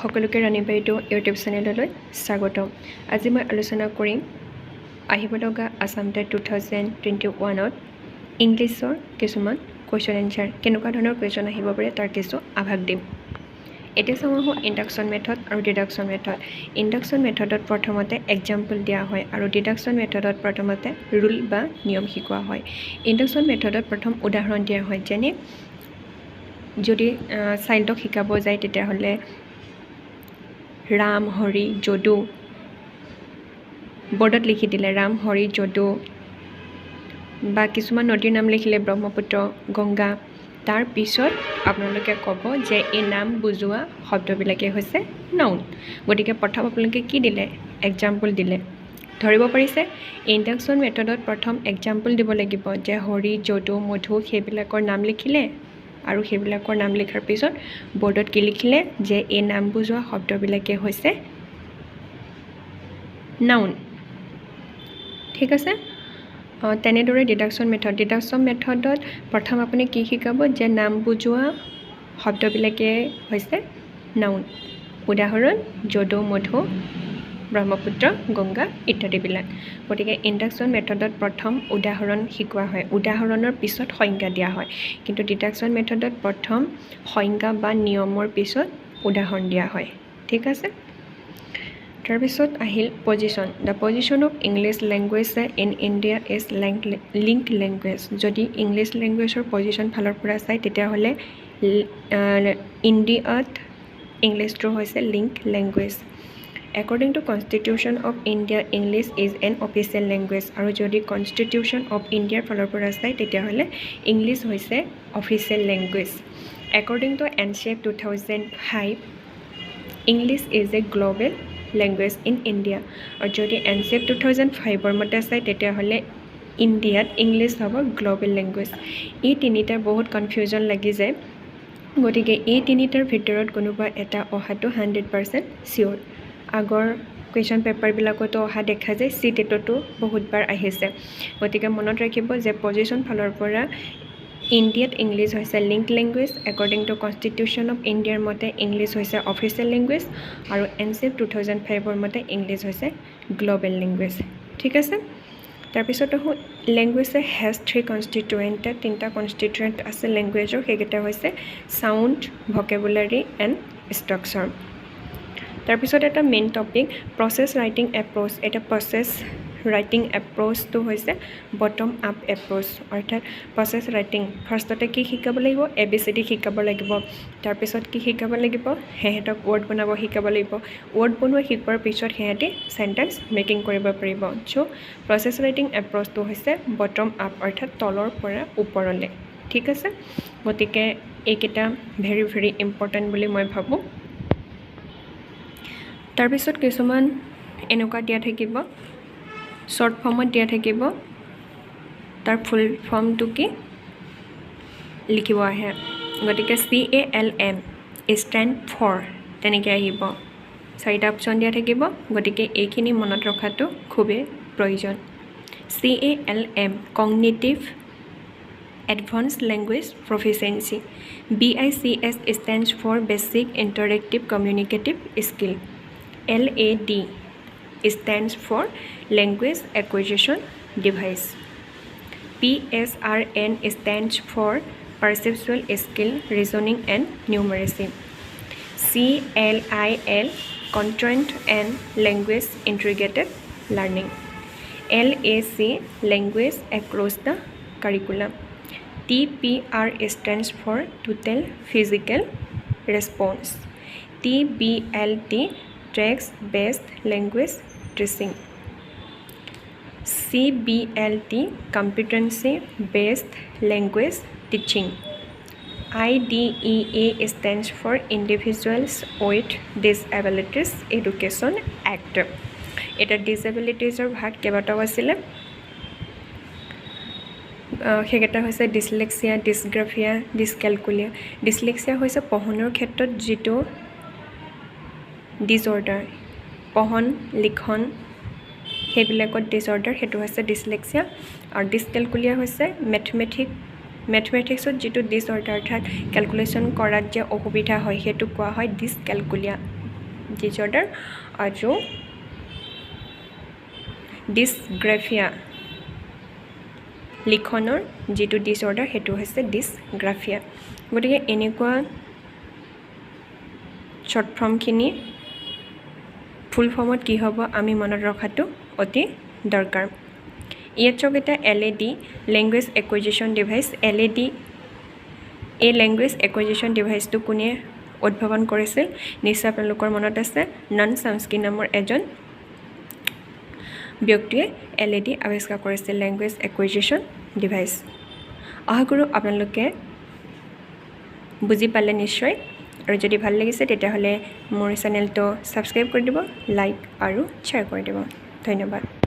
সকলোকে ৰাণী বাইদেউ ইউটিউব চেনেললৈ স্বাগতম। আজি মই আলোচনা কৰিম আহিব লগা আসাম টেট 2021ত ইংলিছৰ কিছুমান কুৱেশ্যন এনসাৰ কেনেকুৱা ধৰণৰ কুৱেশ্যন আহিব পাৰে তাৰ কিছু আভাস দিম। এতিয়া চাওঁ আহোঁ ইণ্ডাকশ্যন মেথড আৰু ডিডাকশ্যন মেথড। ইণ্ডাকশ্যন মেথডত প্ৰথমতে এক্সাম্পল দিয়া হয় আৰু ডিডাকশ্যন মেথডত প্ৰথমতে ৰুল বা নিয়ম শিকোৱা হয়। ইণ্ডাকশ্যন মেথডত প্ৰথম উদাহৰণ দিয়া হয়, যেনে যদি চাইল্ডক শিকাব যায় তেতিয়াহ'লে ৰাম হৰি যদু বৰ্ডত লিখি দিলে ৰাম হৰি যদু, বা কিছুমান নদীৰ নাম লিখিলে ব্ৰহ্মপুত্ৰ গংগা। তাৰ পিছত আপোনালোকে ক'ব যে এই নাম বুজোৱা শব্দবিলাকেই হৈছে নাউন। গতিকে প্ৰথম আপোনালোকে কি দিলে? এক্সাম্পল দিলে। ধৰিব পাৰিছে? ইণ্ডাকশ্যন মেথডত প্ৰথম এক্সাম্পল দিব লাগিব যে হৰি যদু মধু সেইবিলাকৰ নাম লিখিলে আৰু সেইবিলাকৰ নাম লিখাৰ পিছত বৰ্ডত কি লিখিলে যে এই নাম বুজোৱা শব্দবিলাকে হৈছে নাউন। ঠিক আছে? তেনেদৰে ডিডাকশ্যন মেথডত প্ৰথম আপুনি কি শিকাব যে নাম বুজোৱা শব্দবিলাকে হৈছে নাউন। উদাহৰণ যদু মধু ব্ৰহ্মপুত্ৰ গংগা ইত্যাদিবিলাক। গতিকে ইণ্ডাকশ্যন মেথডত প্ৰথম উদাহৰণ শিকোৱা হয়, উদাহৰণৰ পিছত সংজ্ঞা দিয়া হয়। কিন্তু ডিডাকশ্যন মেথডত প্ৰথম সংজ্ঞা বা নিয়মৰ পিছত উদাহৰণ দিয়া হয়। ঠিক আছে? তাৰপিছত আহিল position. The position of English language in India is link language. যদি ইংলিছ লেংগুৱেজৰ পজিশ্যন ফালৰ পৰা চায় তেতিয়াহ'লে ইণ্ডিয়াত ইংলিছটো হৈছে link language. According to Constitution of India, English is an official language. আৰু যদি Constitution of India ফালৰ পৰা চায় তেতিয়াহ'লে ইংলিছ হৈছে official language. According to NCAP 2005, English is a global language in India. আৰু যদি NCAP 2005ৰ মতে চায় তেতিয়াহ'লে ইণ্ডিয়াত ইংলিছ হ'ব গ্ল'বেল লেংগুৱেজ। এই তিনিটা বহুত কনফিউজন লাগি যায়, গতিকে এই তিনিটাৰ ভিতৰত কোনোবা এটা অহাটো 100% চিয়'ৰ। আগৰ কুৱেশ্যন পেপাৰবিলাকতো অহা দেখা যায়, চিটেটতো বহুতবাৰ আহিছে। গতিকে মনত ৰাখিব যে পজিশ্যন ফালৰ পৰা ইণ্ডিয়াত ইংলিছ হৈছে link language. According to constitution of ইণ্ডিয়াৰ মতে ইংলিছ হৈছে অফিচিয়েল লেংগুৱেজ আৰু NCAP 2005ৰ মতে ইংলিছ হৈছে গ্ল'বেল লেংগুৱেজ। ঠিক আছে? তাৰপিছত আহোঁ লেংগুৱেজে হেজ 3 কনষ্টিটুৱেণ্ট। তিনিটা কনষ্টিটুৱেণ্ট আছে লেংগুৱেজৰ, সেইকেইটা হৈছে চাউণ্ড, ভকেবুলাৰী এণ্ড ষ্ট্ৰাকচাৰ। তাৰপিছত এটা main topic process writing approach. এটা প্ৰচেছ ৰাইটিং এপ্ৰ'চটো হৈছে বটম আপ এপ্ৰ'চ, অৰ্থাৎ প্ৰচেছ ৰাইটিং ফাৰ্ষ্টতে কি শিকাব লাগিব? ABCD শিকাব লাগিব। তাৰপিছত কি শিকাব লাগিব? সিহঁতক ৱৰ্ড বনাব শিকাব লাগিব। ৱৰ্ড বনোৱা শিকোৱাৰ পিছত সিহঁতে চেণ্টেঞ্চ মেকিং কৰিব পাৰিব। চ' প্ৰচেছ ৰাইটিং এপ্ৰ'চটো হৈছে বটম আপ, অৰ্থাৎ তলৰ পৰা ওপৰলৈ। ঠিক আছে? গতিকে এইকেইটা ভেৰি ভেৰি ইম্পৰ্টেণ্ট বুলি মই ভাবোঁ। তাৰপিছত কিছুমান এনেকুৱা দিয়া থাকিব, শ্বৰ্ট ফৰ্মত দিয়া থাকিব, তাৰ ফুল ফৰ্মটো কি লিখিব আহে। গতিকে CALM ষ্টেণ্ড ফৰ তেনেকৈ আহিব। 4টা অপশ্যন দিয়া থাকিব, গতিকে এইখিনি মনত ৰখাটো খুবেই প্ৰয়োজন। CALM cognitive advance language proficiency. BICS stands for basic interactive communicative skill. LAD stands for Language Acquisition Device. PSRN stands for Perceptual Skill, Reasoning and Numeracy. CLIL Content and Language Integrated Learning. LAC Language Across the Curriculum. TPR stands for Total Physical Response. TBLT Text-Based Language Tracing. CBLT Competency-Based Language Teaching. IDEA stands for Individuals with Disabilities Education Act. এটা ডিছেবিলিটিজৰ ভাগ কেইবাটাও আছিলে, সেইকেইটা হৈছে dyslexia, ডিছগ্ৰাফিয়া, ডিছকেলকুলিয়া। Dyslexia হৈছে পঢ়নৰ ক্ষেত্ৰত যিটো disorder, পঢ়ন লিখন সেইবিলাকত ডিছঅৰ্ডাৰ, সেইটো হৈছে ডিছলেক্সিয়া। আৰু ডিছকেলকুলিয়া হৈছে মেথমেটিক্সত যিটো ডিছঅৰ্ডাৰ, অৰ্থাৎ কেলকুলেশ্যন কৰাত যে অসুবিধা হয় সেইটোক কোৱা হয় ডিছকেলকুলিয়া। ডিছঅৰ্ডাৰ আৰু ডিছগ্ৰাফিয়া লিখনৰ যিটো ডিছঅৰ্ডাৰ সেইটো হৈছে ডিছগ্ৰাফিয়া গতিকে এনেকুৱা শ্বৰ্ট ফৰ্মখিনি ফুল ফৰ্মত কি হ'ব আমি মনত ৰখাটো অতি দৰকাৰ ইয়াত চাওক এটা LAD language acquisition device LAD এই লেংগুৱেজ একুইজিশ্যন ডিভাইচটো কোনে উদ্ভাৱন কৰিছিল নিশ্চয় আপোনালোকৰ মনত আছে নন চামস্কি নামৰ এজন ব্যক্তিয়ে LAD আৱিষ্কাৰ কৰিছিল লেংগুৱেজ একুইজিশ্যন ডিভাইচ আশা কৰোঁ আপোনালোকে বুজি পালে নিশ্চয় আৰু যদি ভাল লাগিছে তেতিয়াহ'লে মোৰ চেনেলটো ছাবস্ক্ৰাইব কৰি দিব লাইক আৰু শ্বেয়াৰ কৰি দিব ধন্যবাদ